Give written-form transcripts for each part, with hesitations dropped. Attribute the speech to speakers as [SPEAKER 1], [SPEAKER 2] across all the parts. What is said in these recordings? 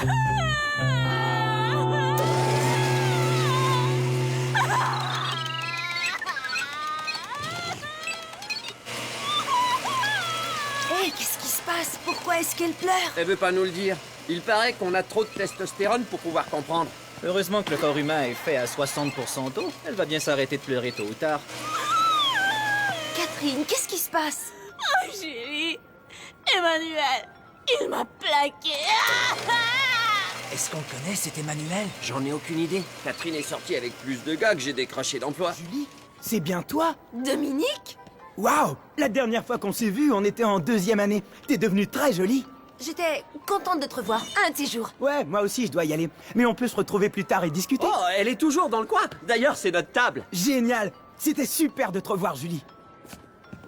[SPEAKER 1] Hé, qu'est-ce qui se passe? Pourquoi est-ce qu'elle pleure?
[SPEAKER 2] Elle veut pas nous le dire. Il paraît qu'on a trop de testostérone pour pouvoir comprendre.
[SPEAKER 3] Heureusement que le corps humain est fait à 60% d'eau. Elle va bien s'arrêter de pleurer tôt ou tard.
[SPEAKER 1] Catherine, qu'est-ce qui se passe?
[SPEAKER 4] Oh, Julie! Emmanuel! Il m'a plaqué!
[SPEAKER 5] Est-ce qu'on le connaît, cet Emmanuel?
[SPEAKER 2] J'en ai aucune idée. Catherine est sortie avec plus de gars que j'ai décroché d'emploi.
[SPEAKER 6] Julie, c'est bien toi?
[SPEAKER 1] Dominique?
[SPEAKER 6] Waouh! La dernière fois qu'on s'est vu, on était en 2e année. T'es devenue très jolie.
[SPEAKER 1] J'étais contente de te revoir, un de ces jours.
[SPEAKER 6] Ouais, moi aussi, je dois y aller. Mais on peut se retrouver plus tard et discuter.
[SPEAKER 2] Oh, elle est toujours dans le coin. D'ailleurs, c'est notre table.
[SPEAKER 6] Génial! C'était super de te revoir, Julie.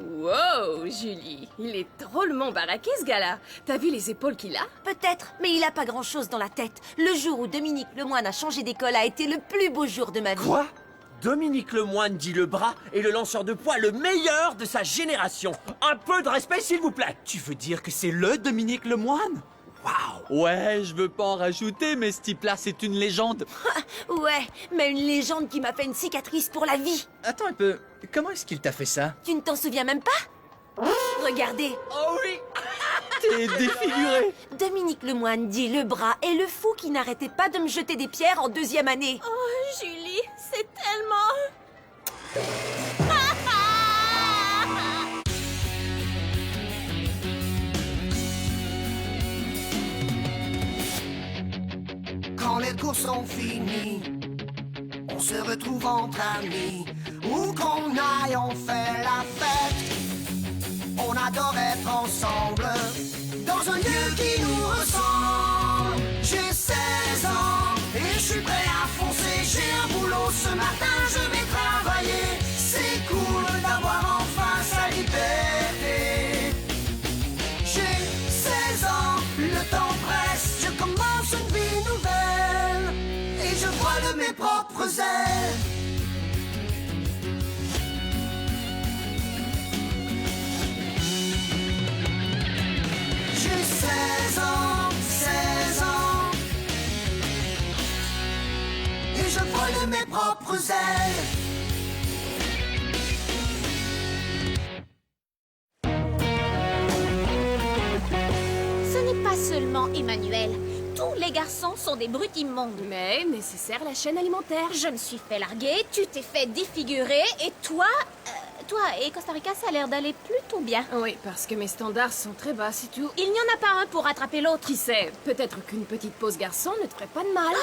[SPEAKER 4] Wow, Julie, il est drôlement baraqué ce gars-là. T'as vu les épaules qu'il a?
[SPEAKER 1] Peut-être, mais il a pas grand-chose dans la tête. Le jour où Dominique Lemoine a changé d'école a été le plus beau jour de ma vie.
[SPEAKER 2] Quoi? Dominique Lemoine dit le bras et le lanceur de poids le meilleur de sa génération. Un peu de respect, s'il vous plaît.
[SPEAKER 5] Tu veux dire que c'est le Dominique Lemoine? Waouh!
[SPEAKER 7] Ouais, je veux pas en rajouter, mais ce type-là, c'est une légende.
[SPEAKER 1] Ouais, mais une légende qui m'a fait une cicatrice pour la vie.
[SPEAKER 3] Attends un peu, comment est-ce qu'il t'a fait ça?
[SPEAKER 1] Tu ne t'en souviens même pas? Regardez,
[SPEAKER 2] Oh oui.
[SPEAKER 7] T'es défiguré.
[SPEAKER 1] Dominique Lemoine dit le bras et le fou qui n'arrêtait pas de me jeter des pierres en 2e année.
[SPEAKER 4] Oh, Julie, c'est tellement...
[SPEAKER 8] Quand les cours sont finis, on se retrouve entre amis. Où qu'on aille, on fait la fête. On adore être ensemble, dans un lieu qui nous ressemble. J'ai 16 ans et je suis prêt à foncer. J'ai un boulot ce matin, je vais travailler. C'est cool d'avoir enfin sa liberté. J'ai 16 ans, le temps presse. Je commence une vie nouvelle et je vole de mes propres ailes. J'ai 16 ans, 16 ans et je vole de mes propres ailes.
[SPEAKER 9] Ce n'est pas seulement Emmanuel. Tous les garçons sont des brutes immondes.
[SPEAKER 4] Mais nécessaire la chaîne alimentaire.
[SPEAKER 9] Je me suis fait larguer, tu t'es fait défigurer, et toi... toi et Costa Rica, ça a l'air d'aller plutôt bien.
[SPEAKER 4] Oui, parce que mes standards sont très bas, c'est tout.
[SPEAKER 9] Il n'y en a pas un pour rattraper l'autre.
[SPEAKER 4] Qui sait, peut-être qu'une petite pause garçon ne te ferait pas de mal.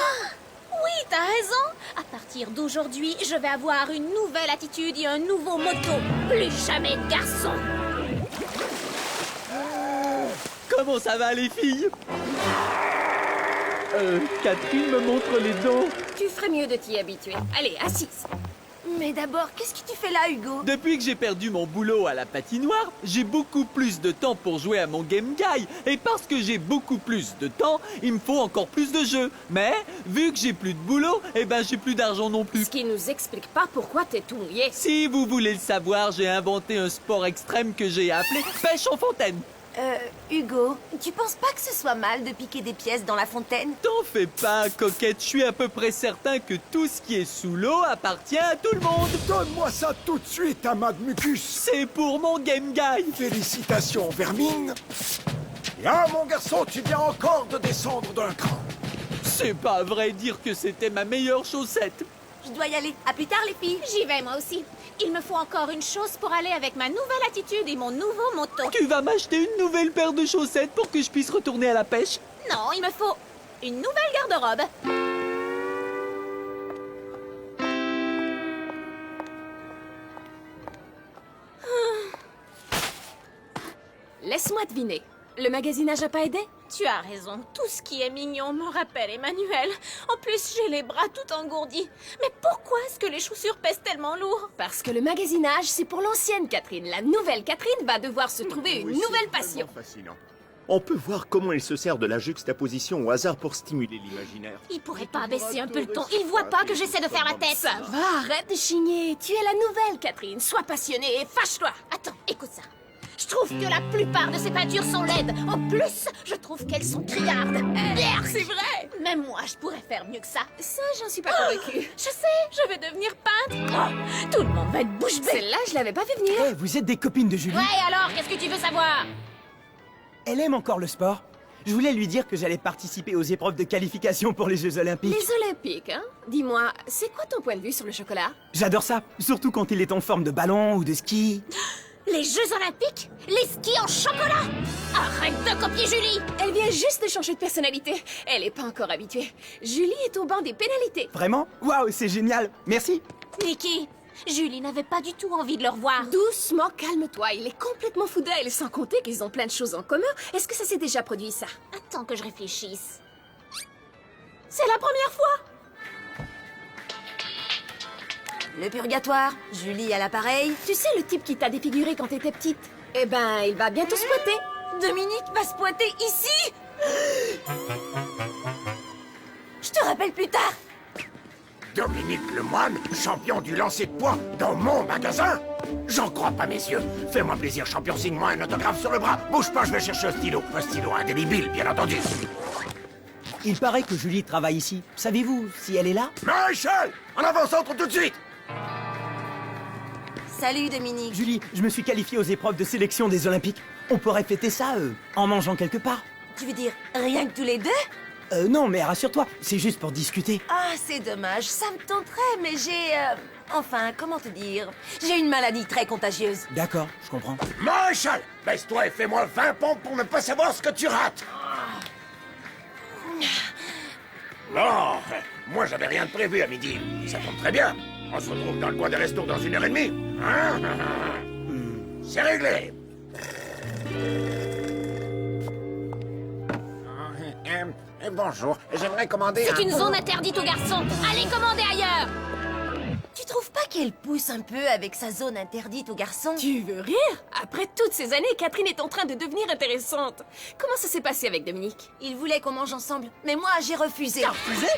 [SPEAKER 9] Oui, t'as raison. À partir d'aujourd'hui, je vais avoir une nouvelle attitude et un nouveau motto. Plus jamais de garçon.
[SPEAKER 7] Comment ça va, les filles? Catherine me montre les dents.
[SPEAKER 4] Tu ferais mieux de t'y habituer. Allez, assise.
[SPEAKER 1] Mais d'abord, qu'est-ce que tu fais là, Hugo?
[SPEAKER 7] Depuis que j'ai perdu mon boulot à la patinoire, j'ai beaucoup plus de temps pour jouer à mon Game Guy. Et parce que j'ai beaucoup plus de temps, il me faut encore plus de jeux. Mais, vu que j'ai plus de boulot, eh ben j'ai plus d'argent non plus.
[SPEAKER 4] Ce qui nous explique pas pourquoi t'es tout mouillé.
[SPEAKER 7] Si vous voulez le savoir, j'ai inventé un sport extrême que j'ai appelé pêche en fontaine.
[SPEAKER 1] Hugo, tu penses pas que ce soit mal de piquer des pièces dans la fontaine?
[SPEAKER 7] T'en fais pas, coquette, je suis à peu près certain que tout ce qui est sous l'eau appartient à tout le monde.
[SPEAKER 10] Donne-moi ça tout de suite, Amad Mucus.
[SPEAKER 7] C'est pour mon Game Guy.
[SPEAKER 10] Félicitations, Vermine. Et ah, mon garçon, tu viens encore de descendre d'un cran.
[SPEAKER 7] C'est pas vrai dire que c'était ma meilleure chaussette.
[SPEAKER 1] Je dois y aller. À plus tard, les filles.
[SPEAKER 9] J'y vais, moi aussi. Il me faut encore une chose pour aller avec ma nouvelle attitude et mon nouveau motto.
[SPEAKER 7] Tu vas m'acheter une nouvelle paire de chaussettes pour que je puisse retourner à la pêche?
[SPEAKER 9] Non, il me faut une nouvelle garde-robe.
[SPEAKER 4] Laisse-moi deviner. Le magasinage a pas aidé?
[SPEAKER 9] Tu as raison. Tout ce qui est mignon me rappelle Emmanuel. En plus, j'ai les bras tout engourdis. Mais pourquoi est-ce que les chaussures pèsent tellement lourd?
[SPEAKER 4] Parce que le magasinage, c'est pour l'ancienne Catherine. La nouvelle Catherine va devoir se trouver une nouvelle passion.
[SPEAKER 11] Fascinant. On peut voir comment il se sert de la juxtaposition au hasard pour stimuler l'imaginaire.
[SPEAKER 9] Il pourrait pas baisser un peu le ton. Il voit pas que j'essaie de faire la tête.
[SPEAKER 4] Ça va, arrête de chigner. Tu es la nouvelle Catherine. Sois passionnée et fâche-toi.
[SPEAKER 9] Attends, écoute ça. Je trouve que la plupart de ces peintures sont laides. En plus, je trouve qu'elles sont criardes. Merde,
[SPEAKER 4] C'est vrai.
[SPEAKER 9] même moi, je pourrais faire mieux que ça.
[SPEAKER 4] Ça, j'en suis pas convaincue.
[SPEAKER 9] Je sais, je vais devenir peintre. Oh, tout le monde va être bouche bée.
[SPEAKER 4] Celle-là, je l'avais pas fait venir.
[SPEAKER 6] Eh, vous êtes des copines de Julie?
[SPEAKER 9] Ouais, alors, qu'est-ce que tu veux savoir?
[SPEAKER 6] Elle aime encore le sport. Je voulais lui dire que j'allais participer aux épreuves de qualification pour les Jeux Olympiques.
[SPEAKER 4] Les Olympiques, hein? Dis-moi, c'est quoi ton point de vue sur le chocolat?
[SPEAKER 6] J'adore ça, surtout quand il est en forme de ballon ou de ski.
[SPEAKER 9] Les Jeux Olympiques? Les skis en chocolat? Arrête de copier Julie!
[SPEAKER 4] Elle vient juste de changer de personnalité. Elle est pas encore habituée. Julie est au banc des pénalités.
[SPEAKER 6] Vraiment? Waouh, c'est génial. Merci.
[SPEAKER 9] Nikki, Julie n'avait pas du tout envie de le revoir.
[SPEAKER 4] Doucement, calme-toi. Il est complètement fou d'elle, sans compter qu'ils ont plein de choses en commun. Est-ce que ça s'est déjà produit, ça?
[SPEAKER 9] Attends que je réfléchisse. C'est la première fois!
[SPEAKER 1] Le purgatoire, Julie à l'appareil.
[SPEAKER 4] Tu sais, le type qui t'a défiguré quand t'étais petite? Eh ben, il va bientôt se pointer.
[SPEAKER 1] Dominique va se pointer ici? Je te rappelle plus tard.
[SPEAKER 10] Dominique Lemoine, champion du lancer de poids dans mon magasin? J'en crois pas mes yeux. Fais-moi plaisir, champion, signe-moi un autographe sur le bras. Bouge pas, je vais chercher un stylo. Un stylo indélébile, bien entendu.
[SPEAKER 6] Il paraît que Julie travaille ici. Savez-vous si elle est là?
[SPEAKER 10] Michel, en avant, centre tout de suite.
[SPEAKER 1] Salut Dominique.
[SPEAKER 6] Julie, je me suis qualifié aux épreuves de sélection des Olympiques. On pourrait fêter ça, en mangeant quelque part.
[SPEAKER 1] Tu veux dire rien que tous les deux?
[SPEAKER 6] Non, mais rassure-toi, c'est juste pour discuter.
[SPEAKER 1] Ah, c'est dommage, ça me tenterait, mais j'ai... Enfin, comment te dire? J'ai une maladie très contagieuse.
[SPEAKER 6] D'accord, je comprends.
[SPEAKER 10] Michel, baisse-toi et fais-moi 20 pompes pour ne pas savoir ce que tu rates. Bon, moi j'avais rien de prévu à midi. Ça tombe très bien. On se retrouve dans le coin des restos dans 1h30. Hein? C'est réglé. Bonjour, j'aimerais commander
[SPEAKER 9] C'est une zone interdite aux garçons. Allez commander ailleurs!
[SPEAKER 1] Tu trouves pas qu'elle pousse un peu avec sa zone interdite aux garçons?
[SPEAKER 4] Tu veux rire? Après toutes ces années, Catherine est en train de devenir intéressante. Comment ça s'est passé avec Dominique?
[SPEAKER 1] Il voulait qu'on mange ensemble, mais moi j'ai refusé.
[SPEAKER 2] T'as refusé?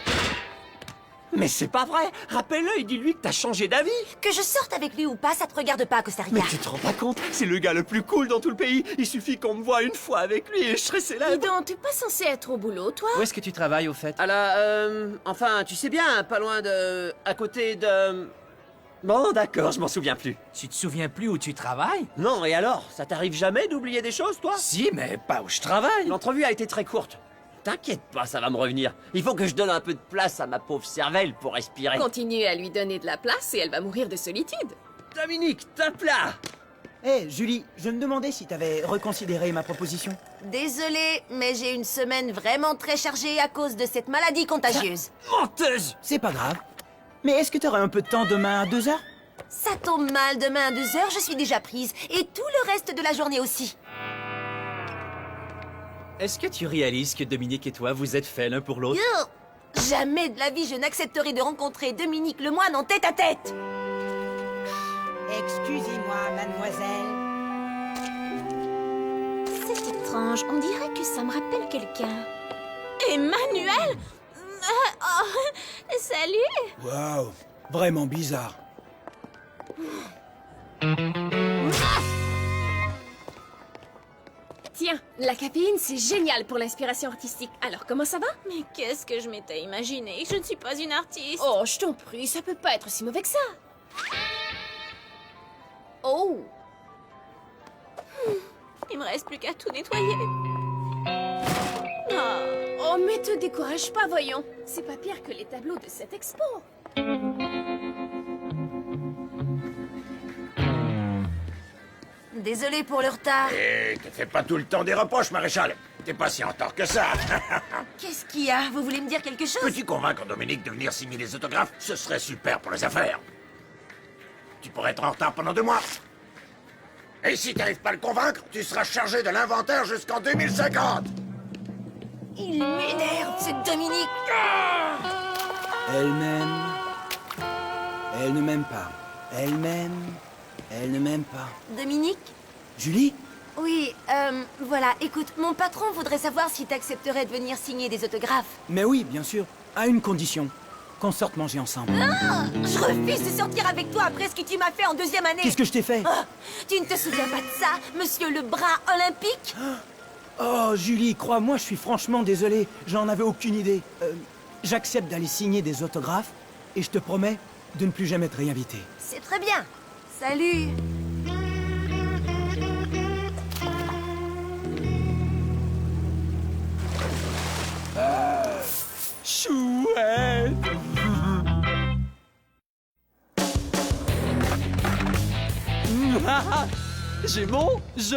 [SPEAKER 2] Mais c'est pas vrai. Rappelle-le et dis-lui que t'as changé d'avis.
[SPEAKER 1] Que je sorte avec lui ou pas, ça te regarde pas, Costa Rica.
[SPEAKER 2] Mais tu te rends pas compte? C'est le gars le plus cool dans tout le pays. Il suffit qu'on me voie une fois avec lui et je serai
[SPEAKER 4] Dis
[SPEAKER 2] célèbre.
[SPEAKER 4] donc, t'es pas censé être au boulot, toi?
[SPEAKER 3] Où est-ce que tu travailles, au fait?
[SPEAKER 2] À la, enfin, tu sais bien, pas loin de... à côté de... Bon, d'accord, je m'en souviens plus.
[SPEAKER 5] Tu te souviens plus où tu travailles?
[SPEAKER 2] Non, et alors? Ça t'arrive jamais d'oublier des choses, toi?
[SPEAKER 5] Si, mais pas où je travaille.
[SPEAKER 2] L'entrevue a été très courte. T'inquiète pas, ça va me revenir. Il faut que je donne un peu de place à ma pauvre cervelle pour respirer.
[SPEAKER 4] Continue à lui donner de la place et elle va mourir de solitude.
[SPEAKER 2] Dominique, tape là!
[SPEAKER 6] Hé, Julie, je me demandais si t'avais reconsidéré ma proposition.
[SPEAKER 1] Désolée, mais j'ai une semaine vraiment très chargée à cause de cette maladie contagieuse.
[SPEAKER 2] Menteuse!
[SPEAKER 6] C'est pas grave. Mais est-ce que t'aurais un peu de temps demain à 2h?
[SPEAKER 1] Ça tombe mal, demain à 2h, je suis déjà prise. Et tout le reste de la journée aussi.
[SPEAKER 3] Est-ce que tu réalises que Dominique et toi, vous êtes faits l'un pour l'autre?
[SPEAKER 1] Yo! Jamais de la vie je n'accepterai de rencontrer Dominique Lemoine en tête-à-tête.
[SPEAKER 6] Excusez-moi, mademoiselle.
[SPEAKER 9] C'est étrange, on dirait que ça me rappelle quelqu'un. Emmanuel? Salut!
[SPEAKER 6] Waouh, vraiment bizarre.
[SPEAKER 4] Tiens, la caféine, c'est génial pour l'inspiration artistique. Alors, comment ça va?
[SPEAKER 9] Mais qu'est-ce que je m'étais imaginé? Je ne suis pas une artiste.
[SPEAKER 4] Oh, je t'en prie, ça peut pas être si mauvais que ça. Oh!
[SPEAKER 9] Il me reste plus qu'à tout nettoyer.
[SPEAKER 4] Oh, mais te décourage pas, voyons. C'est pas pire que les tableaux de cette expo.
[SPEAKER 1] Désolée pour le retard.
[SPEAKER 10] Et te fais pas tout le temps des reproches, maréchal. T'es pas si en tort que ça.
[SPEAKER 1] Qu'est-ce qu'il y a? Vous voulez me dire quelque chose?
[SPEAKER 10] Peux-tu convaincre Dominique de venir signer des autographes? Ce serait super pour les affaires. Tu pourrais être en retard pendant 2 mois. Et si t'arrives pas à le convaincre, tu seras chargé de l'inventaire jusqu'en 2050.
[SPEAKER 1] Il m'énerve, c'est Dominique.
[SPEAKER 6] Elle m'aime. Elle ne m'aime pas. Elle m'aime. Elle ne m'aime pas.
[SPEAKER 1] Dominique?
[SPEAKER 6] Julie?
[SPEAKER 1] Oui, voilà, écoute, mon patron voudrait savoir si t'accepterais de venir signer des autographes.
[SPEAKER 6] Mais oui, bien sûr. À une condition. qu'on sorte manger ensemble.
[SPEAKER 1] Ah, je refuse de sortir avec toi après ce que tu m'as fait en deuxième année.
[SPEAKER 6] Qu'est-ce que je t'ai fait?
[SPEAKER 1] Ah, tu ne te souviens pas de ça, monsieur le bras olympique?
[SPEAKER 6] Oh, Julie, crois-moi, je suis franchement désolé. J'en avais aucune idée. J'accepte d'aller signer des autographes et je te promets de ne plus jamais te réinviter.
[SPEAKER 1] C'est très bien. Salut.
[SPEAKER 7] Chouette. J'ai mon jeu.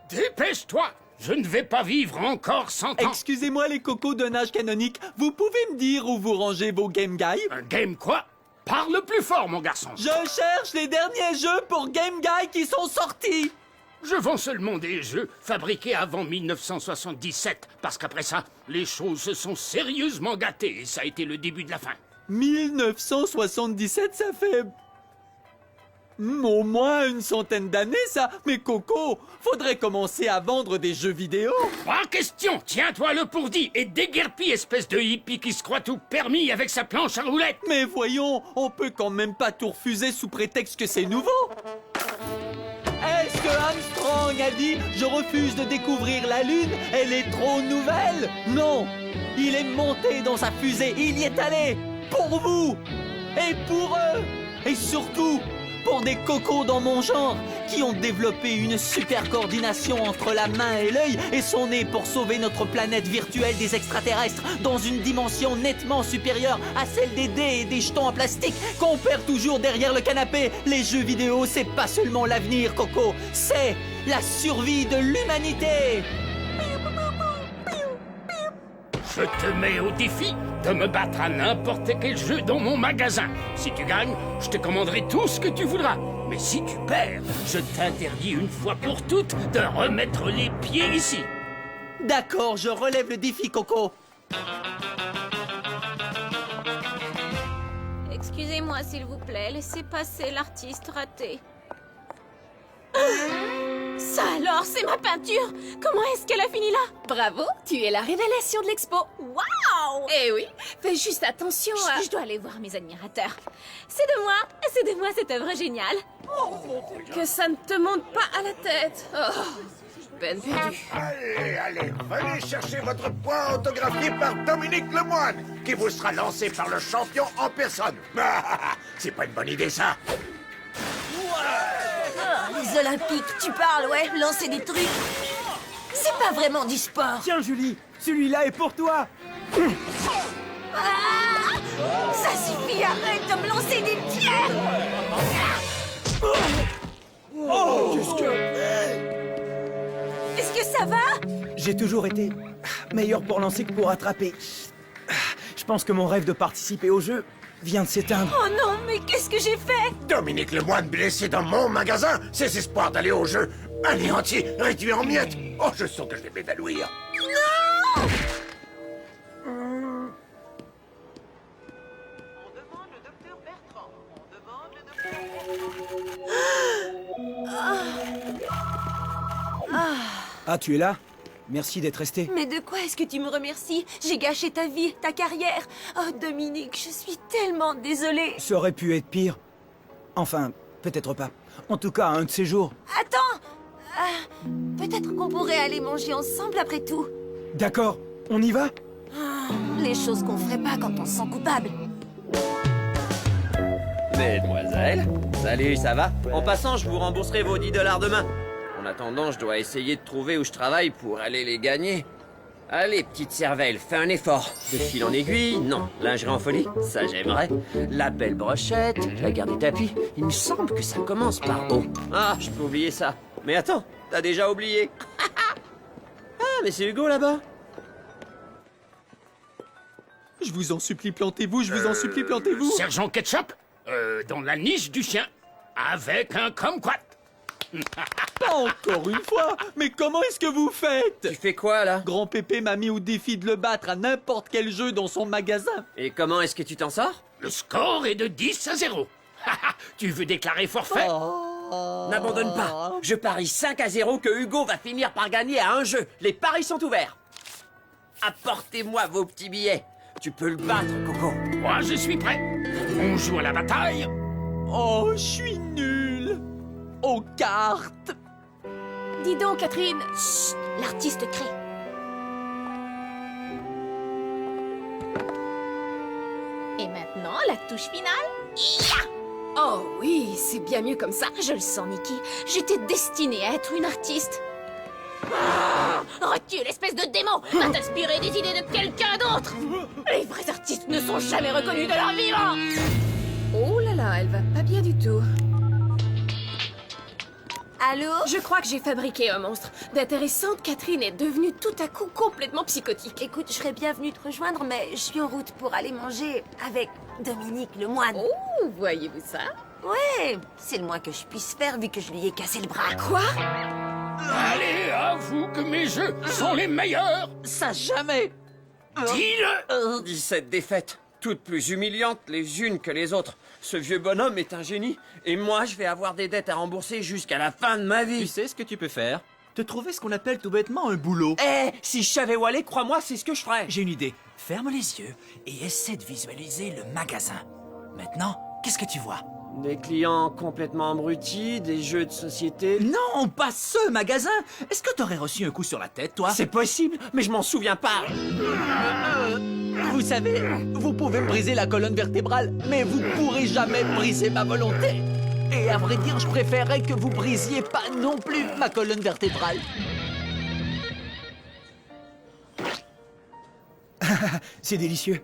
[SPEAKER 10] Dépêche-toi! Je ne vais pas vivre encore 100 ans!
[SPEAKER 7] Excusez-moi les cocos d'un âge canonique, vous pouvez me dire où vous rangez vos Game Guy?
[SPEAKER 10] Un game quoi? Parle plus fort, mon garçon!
[SPEAKER 7] Je cherche les derniers jeux pour Game Guy qui sont sortis!
[SPEAKER 10] Je vends seulement des jeux fabriqués avant 1977, parce qu'après ça, les choses se sont sérieusement gâtées et ça a été le début de la fin.
[SPEAKER 7] 1977, ça fait... au moins une centaine d'années, ça. Mais Coco, faudrait commencer à vendre des jeux vidéo.
[SPEAKER 10] Pas question! Tiens-toi le pourdi et déguerpis, espèce de hippie qui se croit tout permis avec sa planche à roulettes!
[SPEAKER 7] Mais voyons, on peut quand même pas tout refuser sous prétexte que c'est nouveau. Est-ce que Armstrong a dit « Je refuse de découvrir la Lune, elle est trop nouvelle » Non, il est monté dans sa fusée, il y est allé. Pour vous et pour eux. Et surtout, pour des cocos dans mon genre qui ont développé une super coordination entre la main et l'œil et sont nés pour sauver notre planète virtuelle des extraterrestres dans une dimension nettement supérieure à celle des dés et des jetons en plastique qu'on perd toujours derrière le canapé. Les jeux vidéo, c'est pas seulement l'avenir, Coco, c'est la survie de l'humanité.
[SPEAKER 10] Je te mets au défi de me battre à n'importe quel jeu dans mon magasin. Si tu gagnes, je te commanderai tout ce que tu voudras. Mais si tu perds, je t'interdis une fois pour toutes de remettre les pieds ici.
[SPEAKER 7] D'accord, je relève le défi, Coco.
[SPEAKER 9] Excusez-moi, s'il vous plaît, laissez passer l'artiste raté. Ça alors, c'est ma peinture! Comment est-ce qu'elle a fini là?
[SPEAKER 4] Bravo, tu es la révélation de l'expo.
[SPEAKER 9] Waouh!
[SPEAKER 4] Eh oui, fais juste attention à...
[SPEAKER 9] Je dois aller voir mes admirateurs. C'est de moi cette œuvre géniale.
[SPEAKER 4] Que ça ne te monte pas à la tête. Oh, peine perdue.
[SPEAKER 10] Allez, venez chercher votre point autographié par Dominique Lemoine, qui vous sera lancé par le champion en personne. C'est pas une bonne idée, ça.
[SPEAKER 1] Les Olympiques, tu parles, ouais, lancer des trucs. C'est pas vraiment du sport.
[SPEAKER 6] Tiens, Julie, celui-là est pour toi.
[SPEAKER 1] Ah, ça suffit, arrête de me lancer des pierres. Est-ce que ça va?
[SPEAKER 6] J'ai toujours été meilleur pour lancer que pour attraper. Je pense que mon rêve de participer au jeu vient de s'éteindre.
[SPEAKER 1] Oh non, mais qu'est-ce que j'ai fait?
[SPEAKER 10] Dominique Lemoine blessé dans mon magasin, ses espoirs d'aller au jeu anéantis, réduits en miettes. Oh, je sens que je vais m'évanouir.
[SPEAKER 1] Non!
[SPEAKER 6] Ah, tu es là? Merci d'être resté.
[SPEAKER 1] Mais de quoi est-ce que tu me remercies? J'ai gâché ta vie, ta carrière. Oh, Dominique, je suis tellement désolée.
[SPEAKER 6] Ça aurait pu être pire. Enfin, peut-être pas. En tout cas, un de ces jours.
[SPEAKER 1] Attends! Peut-être qu'on pourrait aller manger ensemble après tout.
[SPEAKER 6] D'accord, on y va?
[SPEAKER 1] Les choses qu'on ferait pas quand on se sent coupable.
[SPEAKER 2] Mesdemoiselles, salut, ça va? En passant, je vous rembourserai vos $10 demain. En attendant, je dois essayer de trouver où je travaille pour aller les gagner. Allez, petite cervelle, fais un effort. De fil en aiguille, non. Lingerie en folie, ça j'aimerais. La belle brochette, la garde des tapis. Il me semble que ça commence par O. Ah, je peux oublier ça. Mais attends, t'as déjà oublié. Ah, mais c'est Hugo là-bas.
[SPEAKER 7] Je vous en supplie, plantez-vous, je vous en supplie, plantez-vous.
[SPEAKER 10] Sergent Ketchup, dans la niche du chien, avec un kumquat.
[SPEAKER 7] Pas encore une fois. Mais comment est-ce que vous faites?
[SPEAKER 2] Tu fais quoi là?
[SPEAKER 7] Grand Pépé m'a mis au défi de le battre à n'importe quel jeu dans son magasin.
[SPEAKER 2] Et comment est-ce que tu t'en sors?
[SPEAKER 10] Le score est de 10-0. Tu veux déclarer forfait?
[SPEAKER 7] Oh.
[SPEAKER 2] N'abandonne pas. Je parie 5-0 que Hugo va finir par gagner à un jeu. Les paris sont ouverts. Apportez-moi vos petits billets. Tu peux le battre, Coco.
[SPEAKER 10] Moi, je suis prêt. On joue à la bataille.
[SPEAKER 7] Oh, je suis nul aux cartes.
[SPEAKER 4] Dis donc, Catherine.
[SPEAKER 9] Chut, l'artiste crie. Et maintenant, la touche finale. Ya!
[SPEAKER 4] Oh oui, c'est bien mieux comme ça.
[SPEAKER 9] Je le sens, Nikki. J'étais destinée à être une artiste. Recule, espèce de démon! Va t'inspirer des idées de quelqu'un d'autre! Les vrais artistes ne sont jamais reconnus de leur vivant!
[SPEAKER 4] Oh là là, elle va pas bien du tout.
[SPEAKER 1] Allô?
[SPEAKER 4] Je crois que j'ai fabriqué un monstre. D'intéressante, Catherine est devenue tout à coup complètement psychotique.
[SPEAKER 1] Écoute, je serais bien venue te rejoindre, mais je suis en route pour aller manger avec Dominique le moine.
[SPEAKER 4] Oh, voyez-vous ça?
[SPEAKER 1] Ouais, c'est le moins que je puisse faire vu que je lui ai cassé le bras.
[SPEAKER 4] Quoi?
[SPEAKER 10] Allez, avoue que mes jeux sont les meilleurs.
[SPEAKER 7] Ça jamais.
[SPEAKER 10] Dis-le.
[SPEAKER 2] 17 défaites, toutes plus humiliantes les unes que les autres. Ce vieux bonhomme est un génie, et moi je vais avoir des dettes à rembourser jusqu'à la fin de ma
[SPEAKER 3] Tu
[SPEAKER 2] vie.
[SPEAKER 3] sais ce que tu peux faire? Te trouver ce qu'on appelle tout bêtement un boulot.
[SPEAKER 2] Eh, si je savais où aller, crois-moi, c'est ce que je ferais.
[SPEAKER 5] J'ai une idée. Ferme les yeux et essaie de visualiser le magasin. Maintenant, qu'est-ce que tu vois?
[SPEAKER 2] Des clients complètement abrutis, des jeux de société...
[SPEAKER 5] Non, pas ce magasin! Est-ce que t'aurais reçu un coup sur la tête, toi?
[SPEAKER 2] C'est possible, mais je m'en souviens pas.
[SPEAKER 7] Vous savez, vous pouvez briser la colonne vertébrale, mais vous pourrez jamais briser ma volonté. Et à vrai dire, je préférerais que vous brisiez pas non plus ma colonne vertébrale.
[SPEAKER 6] C'est délicieux.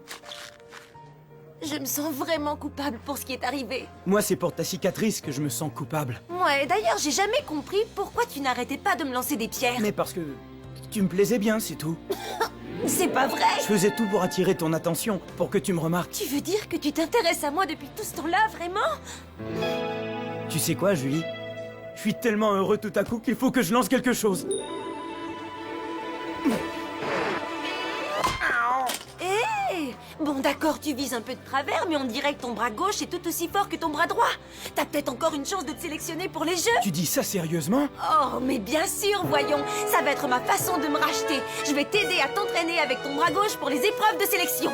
[SPEAKER 1] Je me sens vraiment coupable pour ce qui est arrivé.
[SPEAKER 6] Moi, c'est pour ta cicatrice que je me sens coupable.
[SPEAKER 1] Ouais, d'ailleurs, j'ai jamais compris pourquoi tu n'arrêtais pas de me lancer des pierres.
[SPEAKER 6] Mais parce que tu me plaisais bien, c'est tout.
[SPEAKER 1] C'est pas vrai!
[SPEAKER 6] Je faisais tout pour attirer ton attention, pour que tu me remarques.
[SPEAKER 1] Tu veux dire que tu t'intéresses à moi depuis tout ce temps-là, vraiment?
[SPEAKER 6] Tu sais quoi, Julie? Je suis tellement heureux tout à coup qu'il faut que je lance quelque chose.
[SPEAKER 1] Hé! Bon, d'accord, tu vises un peu de travers, mais on dirait que ton bras gauche est tout aussi fort que ton bras droit. T'as peut-être encore une chance de te sélectionner pour les jeux.
[SPEAKER 6] Tu dis ça sérieusement?
[SPEAKER 1] Oh, mais bien sûr, voyons. Ça va être ma façon de me racheter. Je vais t'aider à t'entraîner avec ton bras gauche pour les épreuves de sélection.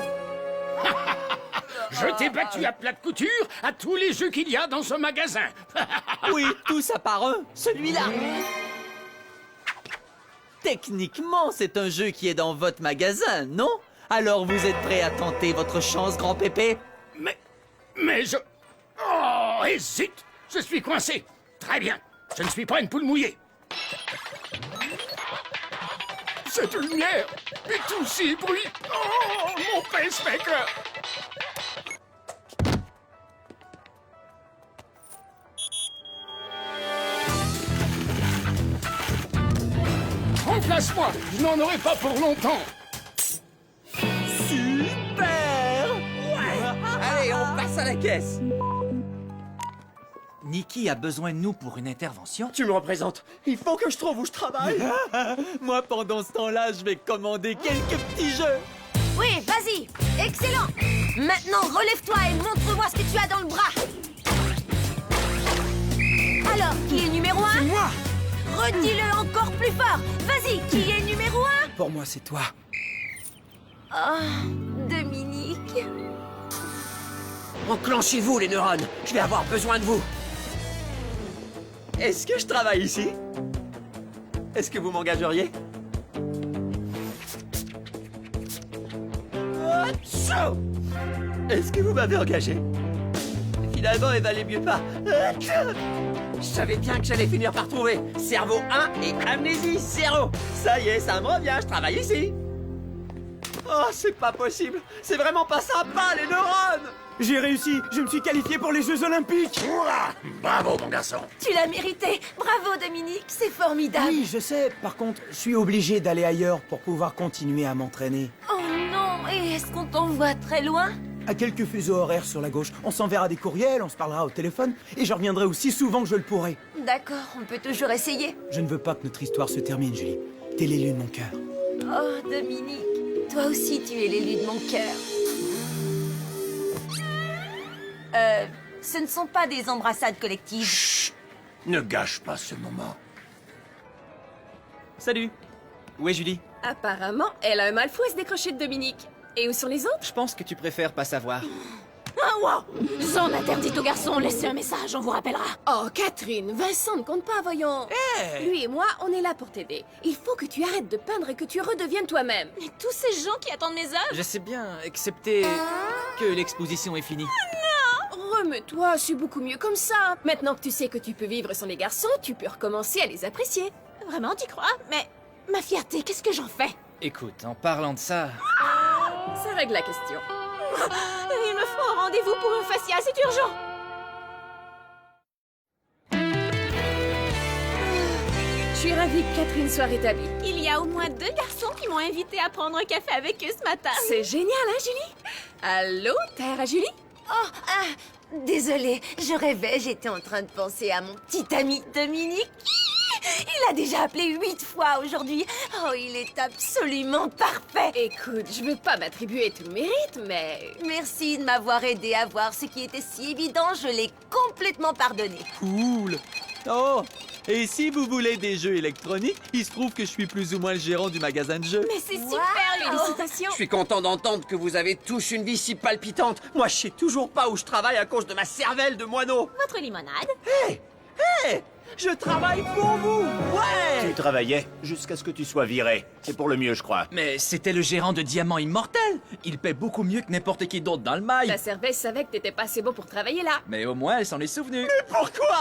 [SPEAKER 10] Je t'ai battu à plat de couture à tous les jeux qu'il y a dans ce magasin.
[SPEAKER 7] Oui, tous à part un, celui-là. Techniquement, c'est un jeu qui est dans votre magasin, non? Alors vous êtes prêt à tenter votre chance, grand pépé?
[SPEAKER 10] Mais je... Oh, et zut! Je suis coincé. Très bien. Je ne suis pas une poule mouillée. Cette lumière et tous ces bruits. Oh, mon pacemaker! Remplace-moi. Je n'en aurai pas pour longtemps.
[SPEAKER 7] Super!
[SPEAKER 2] Allez, on passe à la caisse.
[SPEAKER 5] Nikki a besoin de nous pour une intervention.
[SPEAKER 2] Tu me représentes. Il faut que je trouve où je travaille.
[SPEAKER 7] Moi, pendant ce temps-là, je vais commander quelques petits jeux.
[SPEAKER 1] Oui, vas-y. Excellent. Maintenant, relève-toi et montre-moi ce que tu as dans le bras. Alors, qui est numéro 1?
[SPEAKER 6] Moi!
[SPEAKER 1] Redis-le encore plus fort. Vas-y, qui est numéro 1?
[SPEAKER 6] Pour moi, c'est toi.
[SPEAKER 1] Oh, Dominique.
[SPEAKER 2] Enclenchez-vous, les neurones. Je vais avoir besoin de vous. Est-ce que je travaille ici? Est-ce que vous m'engageriez? Achou! Est-ce que vous m'avez engagé? Finalement, il valait mieux pas. Achou! Je savais bien que j'allais finir par trouver. Cerveau 1 et amnésie 0. Ça y est, ça me revient, je travaille ici. Oh, c'est pas possible. C'est vraiment pas sympa, les neurones.
[SPEAKER 6] J'ai réussi. Je me suis qualifié pour les Jeux Olympiques.
[SPEAKER 10] Ouah, bravo, mon garçon.
[SPEAKER 1] Tu l'as mérité. Bravo, Dominique. C'est formidable.
[SPEAKER 6] Oui, je sais. Par contre, je suis obligé d'aller ailleurs pour pouvoir continuer à m'entraîner.
[SPEAKER 1] Oh non. Et est-ce qu'on t'envoie très loin?
[SPEAKER 6] À quelques fuseaux horaires sur la gauche. On s'enverra des courriels, on se parlera au téléphone, et je reviendrai aussi souvent que je le pourrai.
[SPEAKER 1] D'accord, on peut toujours essayer.
[SPEAKER 6] Je ne veux pas que notre histoire se termine, Julie. T'es l'élu de mon cœur.
[SPEAKER 1] Oh, Dominique. Toi aussi, tu es l'élu de mon cœur. Ce ne sont pas des embrassades collectives.
[SPEAKER 2] Chut.
[SPEAKER 10] Ne gâche pas ce moment.
[SPEAKER 3] Salut. Où est Julie?
[SPEAKER 4] Apparemment, elle a un mal fou à se décrocher de Dominique. Et où sont les autres?
[SPEAKER 3] Je pense que tu préfères pas savoir.
[SPEAKER 9] Ah, wow! Zone interdite aux garçons, laissez un message, on vous rappellera.
[SPEAKER 4] Oh, Catherine, Vincent ne compte pas, voyons. Lui et moi, on est là pour t'aider. Il faut que tu arrêtes de peindre et que tu redeviennes toi-même.
[SPEAKER 9] Mais tous ces gens qui attendent mes œuvres.
[SPEAKER 3] Je sais bien, excepté que l'exposition est finie.
[SPEAKER 4] Remets-toi, c'est beaucoup mieux comme ça. Maintenant que tu sais que tu peux vivre sans les garçons, tu peux recommencer à les apprécier.
[SPEAKER 9] Vraiment, tu crois? Mais ma fierté, qu'est-ce que j'en fais?
[SPEAKER 3] Écoute, en parlant de ça...
[SPEAKER 4] Ça règle la question.
[SPEAKER 9] Il me faut un rendez-vous pour un facial, c'est urgent.
[SPEAKER 4] Je suis ravie que Catherine soit rétablie.
[SPEAKER 9] Il y a au moins 2 garçons qui m'ont invité à prendre un café avec eux ce matin.
[SPEAKER 4] C'est génial, hein, Julie? Allô, Terre à Julie?
[SPEAKER 1] Oh, désolée, je rêvais, j'étais en train de penser à mon petit ami Dominique. Il a déjà appelé 8 fois aujourd'hui. Oh, il est absolument parfait.
[SPEAKER 4] Écoute, je veux pas m'attribuer tout le mérite, mais...
[SPEAKER 1] Merci de m'avoir aidé à voir ce qui était si évident, je l'ai complètement pardonné.
[SPEAKER 7] Cool. Oh, et si vous voulez des jeux électroniques, il se trouve que je suis plus ou moins le gérant du magasin de jeux.
[SPEAKER 9] Mais c'est super, félicitations.
[SPEAKER 2] Je suis content d'entendre que vous avez tous une vie si palpitante. Moi, je sais toujours pas où je travaille à cause de ma cervelle de moineau.
[SPEAKER 9] Votre limonade?
[SPEAKER 2] Hé! Je travaille pour vous! Ouais!
[SPEAKER 11] Tu travaillais jusqu'à ce que tu sois viré. C'est pour le mieux, je crois.
[SPEAKER 5] Mais c'était le gérant de Diamant Immortel. Il paie beaucoup mieux que n'importe qui d'autre dans le mail.
[SPEAKER 4] La cervelle savait que t'étais pas assez beau pour travailler là.
[SPEAKER 3] Mais au moins, elle s'en est souvenue.
[SPEAKER 2] Pourquoi?